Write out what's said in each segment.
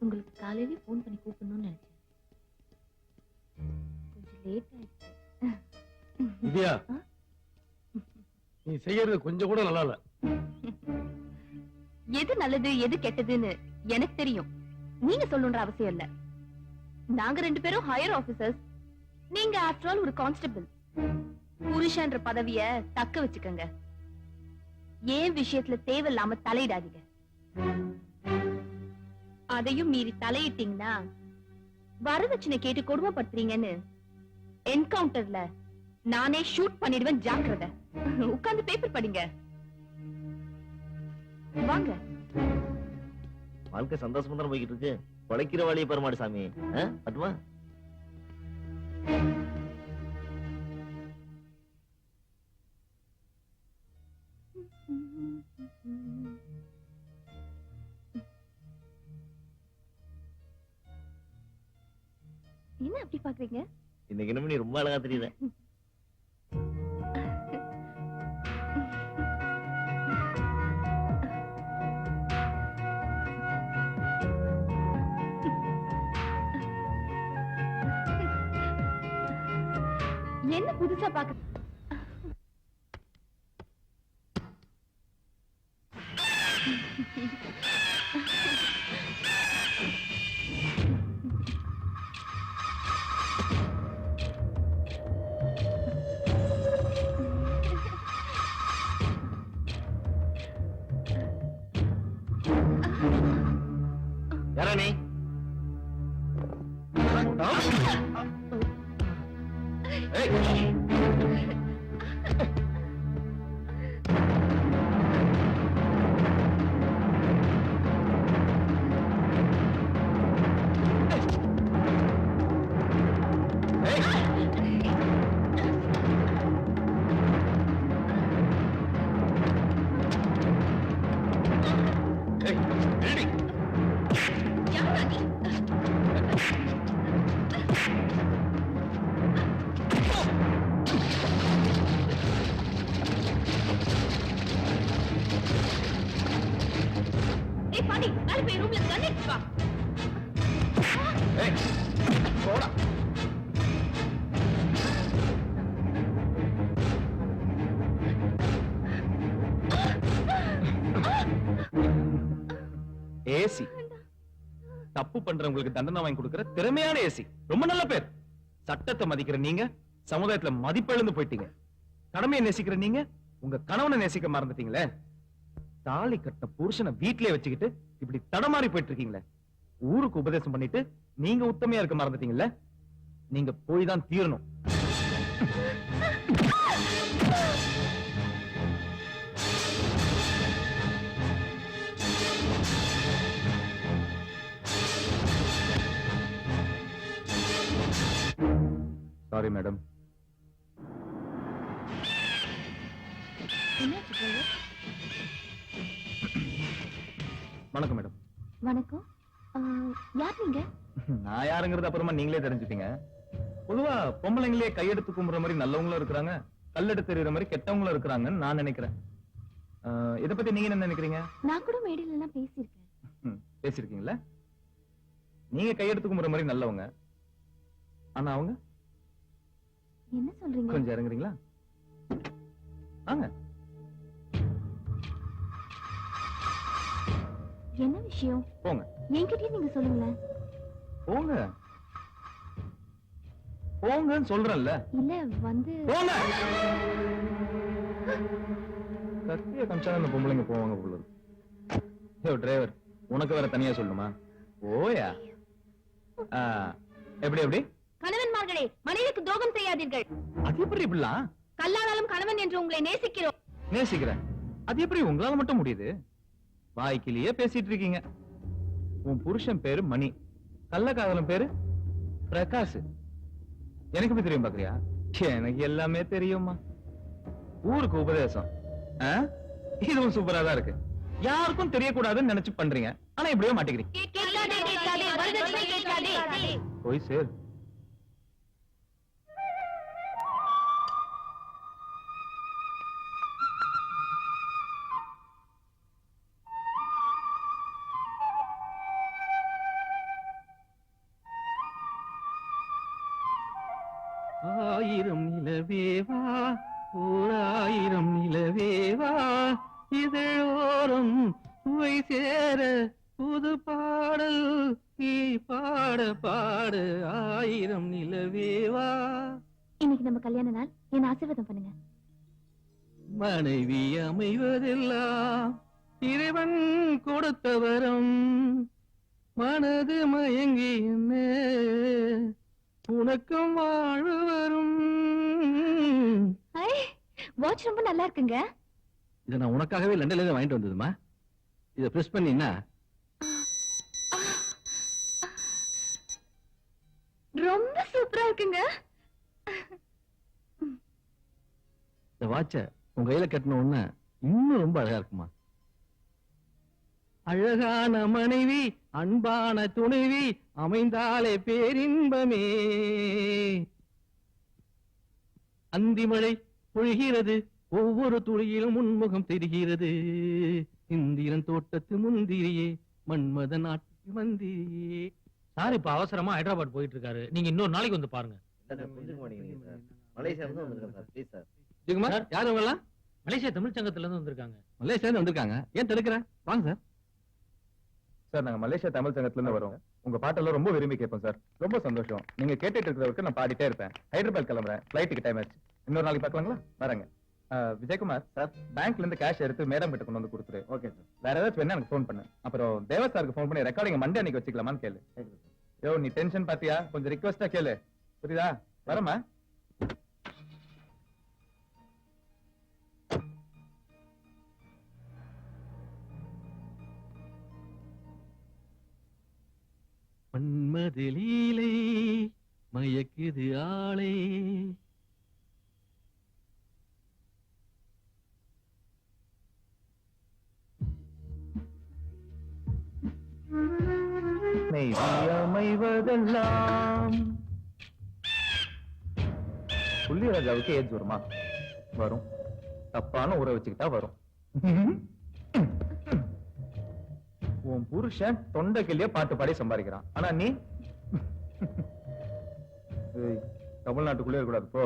உங்களுக்கு காலையில போன் பண்ணி கூப்பிடணும்னு நினைச்சேன். கொஞ்சம் லேட் ஆயிடுச்சு. வித்யா, நீ செய்யறது கொஞ்சம் கூட நல்லா இல்ல. எது நல்லது எது கெட்டதுன்னு எனக்கு தெரியும். நீங்க சொல்லணும்ன்ற அவசியம் இல்ல. நாங்க 2 பேரும் ஹையர் ஆபீசர்ஸ். நீங்க ஆஃப்டர் ஆல் ஒரு கான்ஸ்டபிள். புருஷன்ற பதவிய தக்க வச்சுக்கங்க. ஏன் விஷயத்துல தேவையில்லாம தலையிடாதீங்க. அதையும் மீறி தலையிட்டீங்கன்னா வரதட்சணை கேட்டு கொடுமைப்படுத்துறீங்கன்னு என்கவுண்டர்ல நானே ஷூட் பண்ணிடுவேன். ஜாக்கிரதை. உட்கார்ந்து பேப்பர் படிங்க. வாங்க. வாழ்க்கை சந்தோஷமா தான் போய்கிட்டு இருக்கு. பழைக்கிற வழியை பெருமாடு சாமி. அதுமா என்ன அப்படி பாக்குறீங்க? இன்னைக்கு என்ன நீ ரொம்ப அழகா தெரியுத. என்ன புதுசா பாக்க? யாரா நீ? ஏசி தப்பு பண்றவங்களுக்கு தண்டனை வாங்கி கொடுக்கிற திறமையான ஏசி. ரொம்ப நல்ல பேர். சட்டத்தை மதிக்கிற நீங்க சமுதாயத்துல மதிப்பிழந்து போயிட்டீங்க. கடமையை நேசிக்கிற நீங்க உங்க கணவனை நேசிக்க மறந்துட்டீங்களே. தாலி கட்ட புருஷனை வீட்டிலே வச்சுக்கிட்டு இப்படி தடமாறி போயிட்டு இருக்கீங்களே. ஊருக்கு உபதேசம் பண்ணிட்டு நீங்க உத்தமையா இருக்க மறந்துட்டீங்கல்ல. நீங்க போய் தான் தீரணும். Sorry madam. வணக்கம் மேடம். வணக்கம். யார் நீங்க? நான் யாருங்கிறது அப்புறமா நீங்களே தெரிஞ்சுட்டீங்க. பொதுவா பொம்பளைங்களே கையெடுத்து கும்புற மாதிரி நல்லவங்களும் இருக்கிறாங்க, கல்லெடுத்து தெரியுற மாதிரி கெட்டவங்களும் இருக்கிறாங்கன்னு நான் நினைக்கிறேன். இத பத்தி நீங்க என்ன நினைக்கிறீங்க? நான் கூட மேடையில எல்லாம் பேசியிருக்கேன். பேசிருக்கீங்களா? நீங்க கையெடுத்து கும்புற மாதிரி நல்லவங்க, ஆனா அவங்க என்ன சொல்றீங்க? கொஞ்சம் இறங்குறீங்களா? வாங்க. என்ன விஷயம்? போங்க. என்கிட்டயே நீங்க சொல்லுங்களேன். போங்க போங்கன்னு சொல்றேன்ல. இல்ல வந்து போங்க. கத்திய கம்சாத அந்த பொம்பளைங்க போவாங்க போல இருக்கு. ஏய் டிரைவர், உனக்கு வேற தனியா சொல்லணுமா? ஓயா. எப்படி எப்படி? கணவன்மார்களே, மனைவிக்கு துரோகம் செய்யாதீர்கள். அது எப்படி இப்படிலாம்? கல்லானாலும் கணவன் என்று உங்களை நேசிக்கிறோம். நேசிக்கிறேன். அது எப்படி உங்களால மட்டும் முடியுது? வாய்க்கிலேயே பேசிட்டு இருக்கீங்க. உன் புருஷன் பேரு மணி, கள்ளக்காதலன் பேரு பிரகாஷ். எனக்கு எப்படி தெரியும் பாக்குறியா? எனக்கு எல்லாமே தெரியுமா. ஊருக்கு உபதேசம். இதுவும் சூப்பரா தான் இருக்கு. யாருக்கும் தெரியக்கூடாதுன்னு நினைச்சு பண்றீங்க, ஆனா இப்படியே மாட்டிக்கிறீங்க. போய் சேர். ஆயிரம் நிலவேவா ஓர் ஆயிரம் நிலவேவா இதழோரம் சுவை சேர புது பாடல் நீ பாட பாட ஆயிரம் நிலவேவா. இன்னைக்கு நம்ம கல்யாண நாள், என்ன ஆசீர்வாதம் பண்ணுங்க. மனைவி அமைவதெல்லாம் இறைவன் கொடுத்த வரம். மனது மயங்கி என்ன உனக்கும் வாழ்வு வரும். வாட்ச் ரொம்ப நல்லா இருக்குங்க. இதை நான் உனக்காகவே லண்டன்ல இருந்து வாங்கிட்டு வந்ததுமா. இதை பிரஸ் பண்ணினா ரொம்ப சூப்பரா இருக்குங்க. இந்த வாட்ச உங்க கையில கட்டின உடனே இன்னும் ரொம்ப அழகா இருக்குமா. அழகான மனைவி அன்பான துணைவி அமைந்தாலே பேரின்பமே. அந்திமழை பொழிகிறது ஒவ்வொரு துளியிலும் உன்முகம் தெரிகிறது. இந்திரன் தோட்டத்து முந்திரியே மன்மத நாட்டுக்கு மந்திரியே. சார் இப்ப அவசரமா ஹைதராபாத் போயிட்டு இருக்காரு, நீங்க இன்னொரு நாளைக்கு வந்து பாருங்க. புரிஞ்சுக்க மாட்டேங்கிறீங்க சார். மலேசியா இருந்து வந்திருக்கேன் சார். Please sir. ஜெகுமார் யார் அவங்கலாம்? மலேசியா தமிழ் சங்கத்துல இருந்து வந்திருக்காங்க. மலேசியா இருந்து வந்திருக்காங்க. ஏன் தடுக்கிற? வாங்க சார். சார் நாங்க மலேசியா தமிழ் சங்கத்துல இருந்து வரோம். உங்க பாட்டெல்லாம் ரொம்ப விரும்பி கேட்போம் சார். ரொம்ப சந்தோஷம். நீங்க கேட்டுட்டு இருக்கிறவருக்கு நான் பாடிட்டே இருப்பேன். ஹைதராபாத் கிளம்புறேன். ஃபிளைட்டுக்கு டைம் ஆச்சு. இன்னொரு நாளைக்கு பார்க்கலாங்களா? வரேங்க. விஜயகுமார் சார், பேங்க்ல இருந்து கேஷ் எடுத்து மேடம் கிட்ட கொண்டு வந்து கொடுத்துரு. Okay sir. வேற ஏதாச்சும் வேணா எனக்கு ஃபோன் பண்ணு. அப்புறம் தேவ சாருக்கு ஃபோன் பண்ணி ரெக்கார்டிங் மண்டே அன்னைக்கு வச்சுக்கலாமான்னு கேளு. யோ நீ டென்ஷன் பாத்தியா? கொஞ்சம் ரிக்வெஸ்டா கேளு. புரியுதா? வரமா? மன்மத லீலை மயக்குது ஆளே. அமைவதெல்லாம் புள்ளிராஜாவுக்கு ஏஜ் வருமா? வரும். தப்பான ஊரை வச்சுக்கிட்டா வரும். உன் புருஷன் தொண்டைக்கிலேயே பாட்டு பாடி சம்பாதிக்கிறான். ஆனா நீ தமிழ்நாட்டுக்குள்ளே இருக்கக்கூடாது போ.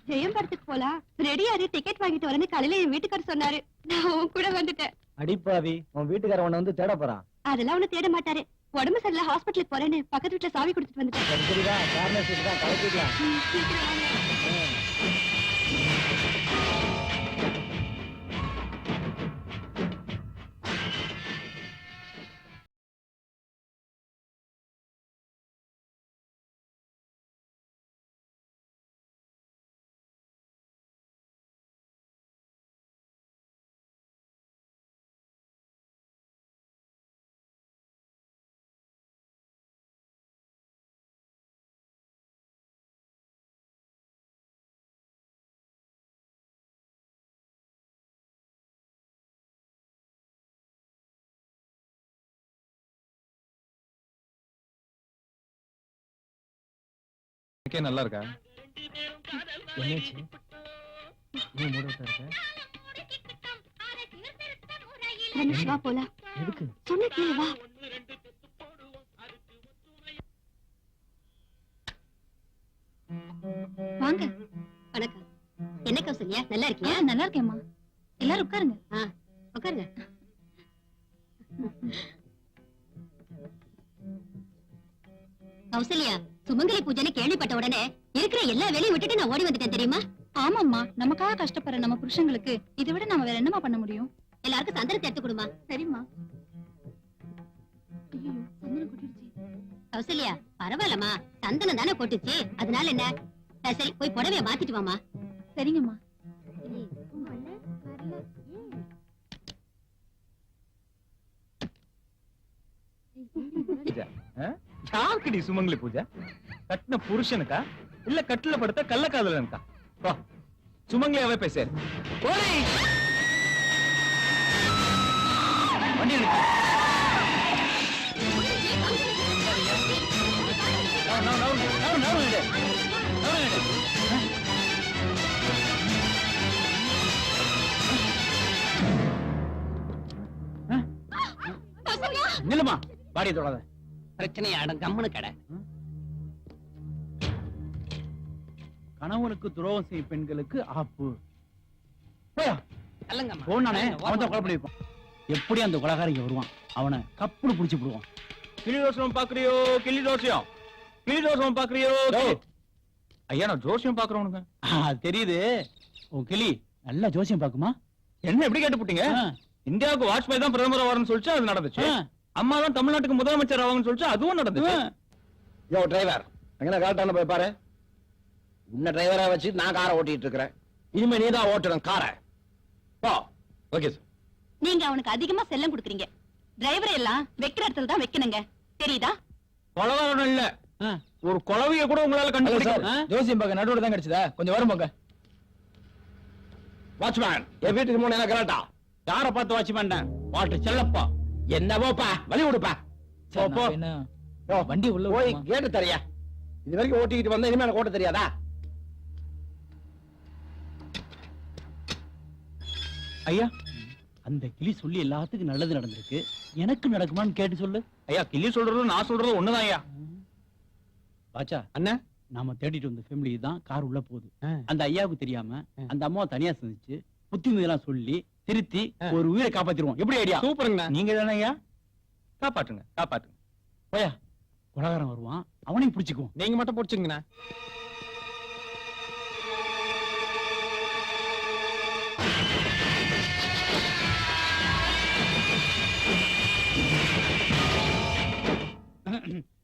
ஜெயம் படத்துக்கு போலாம், ரெடியாரு டிக்கெட் வாங்கிட்டு வரேன்னு காலையில என் வீட்டுக்காரர் சொன்னாரு. நான் உன் கூட வந்துட்டேன். அடிப்பாவி, உன் வீட்டுக்கார உன்னை வந்து தேட போறான். அதெல்லாம் ஒண்ணு தேட மாட்டாரு. உடம்பு சரியில்லை, ஹாஸ்பிட்டலுக்கு போறேன்னு பக்கத்து வீட்டுல சாவி கொடுத்துட்டு வந்துட்டேன். சரிதா, காரணம் தான் கலக்கிக்கலாம். சீக்கிரம் வாங்க. ஓகே, நல்லா இருக்கா? என்னாச்சு நீ மூடட்டா இருக்க? ரமேஷ் வா போலாம். எதுக்கு? சொன்ன கேளு வா. வாங்க. வணக்கம். என்ன கௌசல்யா, நல்லா இருக்கியா? நல்லா இருக்கேம்மா. எல்லாரும் உட்காருங்க. உட்காருங்க. கௌசல்யா, சுமங்கலி பூஜைன்னு கேள்விப்பட்ட உடனே இருக்கிற எல்லா வேலையும் விட்டுட்டு நான் ஓடி வந்துட்டேன் தெரியுமா? ஆமாம்மா, நமக்காக கஷ்டப்படுற நம்ம புருஷங்களுக்கு இதை விட நம்ம வேற என்னமா பண்ண முடியும்? எல்லாருக்கும் சந்தனத்தை எடுத்து கொடுமா. சரிம்மா. கௌசல்யா, பரவாயில்லம்மா, சந்தனம் தானே கொட்டுச்சு, அதனால என்ன? சரி, போய் புடவைய மாத்திட்டு வாமா. சரிங்கம்மா. யாருக்குடி சுமங்கலி பூஜை? கட்டின புருஷனுக்கா இல்ல கட்டில படுத்த கள்ளக்காதலனுக்கா? வா, சுமங்கலியாவே பேச. வண்டி நிறுத்து. நில்லுமா, பாடி தொடாத. பிரச்சனையாடும் கம்முனு கடை. கணவனுக்கு துரோகம் செய்யும் பெண்களுக்கு ஆப்பு. அல்லங்கம்மா. போனானே அவன் தான் கொலை பண்ணிருப்பான். எப்படி அந்த கொலைகாரங்க வருவான், அவனை கப்புனு புடிச்சு போடுவான். கிளி தோஷம் பாக்குறியோ? கிளி தோஷம், கிளி தோஷம் பாக்குறியோ? ஐயா, நான் ஜோசியம் பாக்குறவனுங்க. தெரியுது, உன் கிளி நல்லா ஜோசியம் பாக்குமா? என்ன எப்படி கேட்டுப்புட்டீங்க? இந்தியாவுக்கு வாஜ்பாய் தான் பிரதமர் ஆவார்னு சொல்லிச்சு, அது நடந்துச்சு. அம்மா தான் தமிழ்நாட்டுக்கு முதலமைச்சர் ஆவாங்கன்னு சொல்லிச்சு, அதுவும் நடந்துச்சு. யோ டிரைவர், எங்கன கரெக்டான போய் பாரு. உன்ன டிரைவரா வச்சு நான் காரை ஓட்டிட்டு இருக்கிறேன். இனிமே நீ தான் ஓட்டணும் காரை. போ. Okay sir. நீங்க அவனுக்கு அதிகமா செல்லம் கொடுக்குறீங்க. டிரைவர் எல்லாம் வைக்கிற இடத்துல தான் வைக்கணுங்க, தெரியுதா? கொலகாரனும் இல்ல, ஒரு கொலவைய கூட உங்களால கண்டுபிடிக்க. ஜோசியம் பார்க்க நடுவுல தான் கிடைச்சதா? கொஞ்சம் வரும் போங்க. வாட்ச்மேன், என் வீட்டுக்கு முன்ன என்ன கரெக்டா? யார பார்த்து வாட்ச்மேன்? வாட்டு செல்லப்பா. என்னவோப்பா, வழி விடுப்பா. போ, போ. போ. வண்டி உள்ள போய் விடுமா? கேட்டு தரியா? இது வரைக்கும் ஓட்டிக்கிட்டு வந்தா இனிமே எனக்கு ஓட்ட தெரியாதா? ஐயா, அந்த கிளி சொல்லி எல்லாத்துக்கும் நல்லது நடந்திருக்கு, எனக்கு நடக்குமான்னு கேட்டு சொல்லு. ஐயா, கிளி சொல்றதும் நான் சொல்றதும் ஒண்ணுதான் ஐயா. பாச்சா அண்ணா, நாம தேடிட்டு வந்த ஃபேமிலி தான் கார் உள்ள போகுது. அந்த ஐயாவுக்கு தெரியாம அந்த அம்மாவை தனியா சந்திச்சு புத்திமதியெல்லாம் சொல்லி திருத்தி ஒரு உயிரை காப்பாத்திடுவோம். எப்படி ஐடியா? சூப்பருங்கண்ணா. நீங்க தானே ஐயா? காப்பாற்றுங்க, காப்பாற்றுங்க. போயா, கொலகாரன் வருவான், அவனையும் பிடிச்சுக்குவோம். நீங்க மட்டும் பிடிச்சுங்கண்ணா.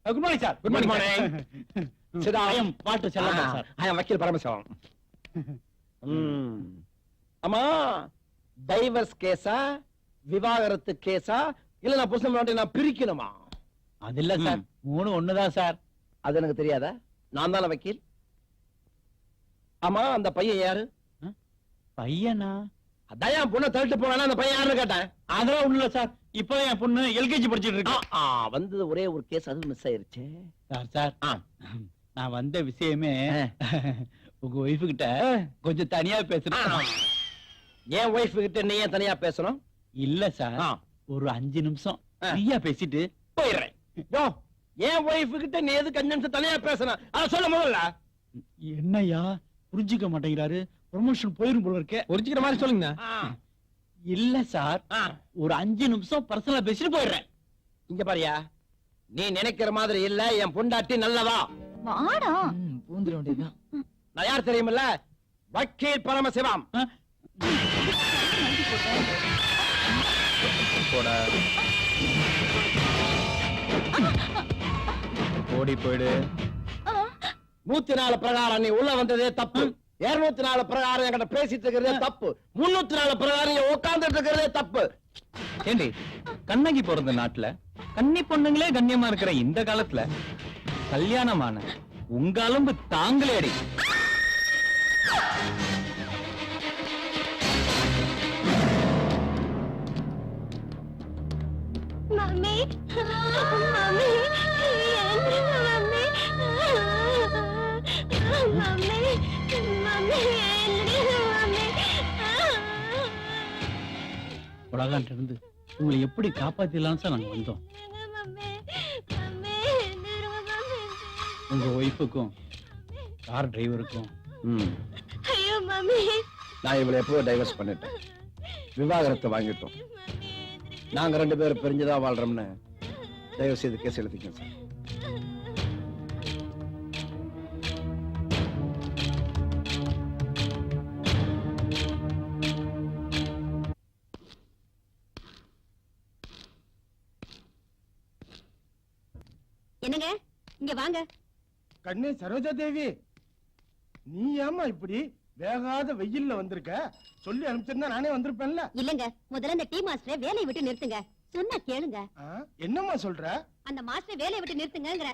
Good morning sir. Good morning. I'm Pattu Chellappa sir. ஐயம் வக்கீல் பரமசிவம். அம்மா, டைவர்ஸ் கேஸா, விவாகரத்து கேஸா, இல்ல நான் புருஷன் பொண்டாட்டி நான் பிரிக்கணுமா? அது இல்ல சார், மூணு ஒண்ணுதான் சார். அது எனக்கு தெரியாதா? நான் தானே வக்கீல். ஆமா, அந்த பையன் யாரு? பையனா? அதான் என் பொண்ணை தள்ளிட்டு போனா அந்த பையன் யாருன்னு கேட்டேன். அதெல்லாம் ஒண்ணுல சார், இப்ப என் பொண்ணு எல்கேஜி படிச்சிட்டு இருக்கு. வந்தது ஒரே ஒரு கேஸ், அது மிஸ் ஆயிருச்சு. சார் சார், நான் வந்த விஷயமே உங்க ஒய்ஃபு கிட்ட கொஞ்சம் தனியா பேசுறேன். என் ஒய்ஃப் கிட்ட நீ ஏன் தனியா பேசணும்? இல்ல சார், ஒரு 5 நிமிஷம் ஃப்ரீயா பேசிட்டு போயிடுறேன். யோ, என் ஒய்ஃப் கிட்ட நீ எதுக்கு 5 நிமிஷம் தனியா பேசணும்? அத சொல்ல முதல்ல. என்னையா புரிஞ்சுக்க மாட்டேங்கிறாரு? ப்ரொமோஷன் போயிரும் போல இருக்கே. புரிஞ்சுக்கிற மாதிரி சொல்லுங்க. இல்ல சார், ஒரு 5 நிமிஷம் பர்சனலா பேசிட்டு போயிடுறேன். இங்க பாரியா, நீ நினைக்கிற மாதிரி இல்ல, என் பொண்டாட்டி நல்லவா. வாடா. பூந்துட வேண்டியதுதான். நான் யார் தெரியுமில்ல? வக்கீல் பரமசிவம். ஓடி போயிடு. 104 பிரகாரம் நீ உள்ள வந்ததே தப்பு. 204 பிரகாரம் என்கிட்ட பேசிட்டு இருக்கிறதே தப்பு. 304 பிரகாரம் நீ உட்கார்ந்துட்டு இருக்கிறதே தப்பு. ஏண்டி, கண்ணகி பிறந்த நாட்டுல கன்னி பொண்ணுங்களே கண்ணியமா இருக்கிற இந்த காலத்துல கல்யாணமான உங்க அலும்பு தாங்களேடி. மம்மி, மம்மி, எந்திரிங்க மம்மி. உலகான்ட்டு இருந்து உங்களை எப்படி காப்பாத்திடலாம்னு சார் நாங்க வந்தோம். உங்க ஒய்ஃபுக்கும் கார் டிரைவருக்கும் நான் இவளை எப்போ டைவர்ஸ் பண்ணிட்டேன், விவாகரத்தை வாங்கிட்டோம். நாங்க 2 பேரும் பிரிஞ்சுதான் வாழ்றோம்னு தயவு செய்து கேஸ் எழுதிக்கங்க சார். என்னங்க இங்க வாங்க. கண்ணே சரோஜா தேவி, நீ ஏமா இப்படி வேகாத வெயில்ல வந்திருக்க? சொல்லி அனுப்பிச்சிருந்தா நானே வந்திருப்பேன்ல. இல்லங்க, முதல்ல இந்த டீ மாஸ்டரை வேலையை விட்டு நிறுத்துங்க. சொன்னா கேளுங்க. என்னம்மா சொல்ற? அந்த மாஸ்டரை வேலையை விட்டு நிறுத்துங்கங்கற.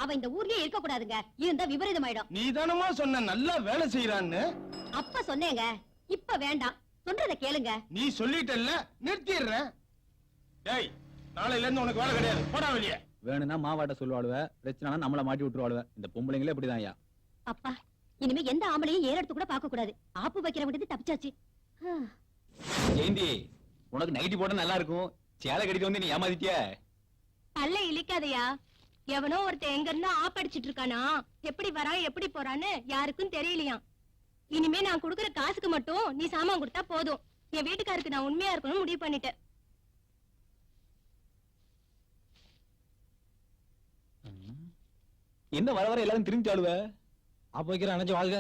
அவ இந்த ஊர்லயே இருக்க கூடாதுங்க, இருந்தா விபரீதமாயிடும். நீ தானமா சொன்ன நல்லா வேலை செய்யறான்னு? அப்ப சொன்னேங்க, இப்ப வேண்டாம். சொல்றத கேளுங்க. நீ சொல்லிட்டல்ல, நிறுத்திடுறேன். டேய், நாளையில இருந்து உனக்கு வேலை கிடையாது, போடா வெளியே. வேணும்னா மாவாட்ட சொல்லுவாளுவ, பிரச்சனை நம்மள மாட்டி விட்டுருவாளுவ. இந்த பொம்பளைங்களே இப்படிதான் ஐயா. அப்பா, இனிமே எந்த ஆம்பளையும் ஏறெடுத்து கூட பார்க்க கூடாது. ஆப்பு வைக்கிற விட்டு தப்பிச்சாச்சு. ஜெயந்தி, உனக்கு நைட்டி போட நல்லா இருக்கும், சேலை கட்டிட்டு வந்து நீ ஏமாத்திட்டிய. பல்ல இழிக்காதயா. எவனோ ஒருத்தன் எங்க இருந்தா ஆப்படிச்சிட்டு இருக்கானா, எப்படி வரான் எப்படி போறான்னு யாருக்கும் தெரியலையாம். இனிமே நான் குடுக்கற காசுக்கு மட்டும் நீ சாமான் கொடுத்தா போதும். என் வீட்டுக்காருக்கு நான் உண்மையா இருக்கணும்னு முடிவு பண்ணிட்டேன். என்ன வர வர எல்லாரும் திரும்பி ஆளுவ? ஆப்பு வைக்கிற அணைஞ்சு வாழ்க.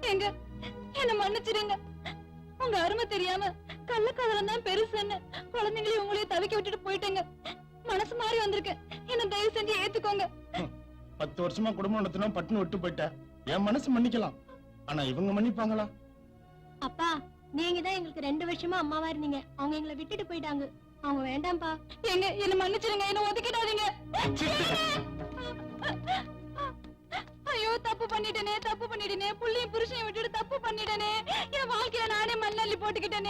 எங்க என்ன மன்னிச்சிருங்க. உங்க அருமை தெரியாம கள்ளக்காதலம் தான் பெருசுன்னு குழந்தைங்களையும் உங்களையும் தவிக்க விட்டுட்டு போயிட்டேங்க. மனசு மாறி வந்திருக்கு, என்ன தயவு செஞ்சு ஏத்துக்கோங்க. 10 வருஷமா குடும்பம் நடத்தினோம், பட்டுன்னு விட்டு போயிட்ட. என் மனசு மன்னிக்கலாம், ஆனா இவங்க மன்னிப்பாங்களா? அப்பா, நீங்க தான் எங்களுக்கு 2 வருஷமா அம்மாவா இருந்தீங்க. அவங்க எங்களை விட்டுட்டு போயிட்டாங்க. அவங்க வேண்டாம்ப்பா. எங்க என்ன மன்னிச்சிருங்க, என்ன ஒதுக்கிடாதீங்க. ஐயோ, தப்பு பண்ணிட்டேனே புள்ளையும் புருஷனையும் விட்டுட்டு தப்பு பண்ணிட்டேனே. என் வாழ்க்கையில நானே மண்ணள்ளி போட்டுக்கிட்டேனே.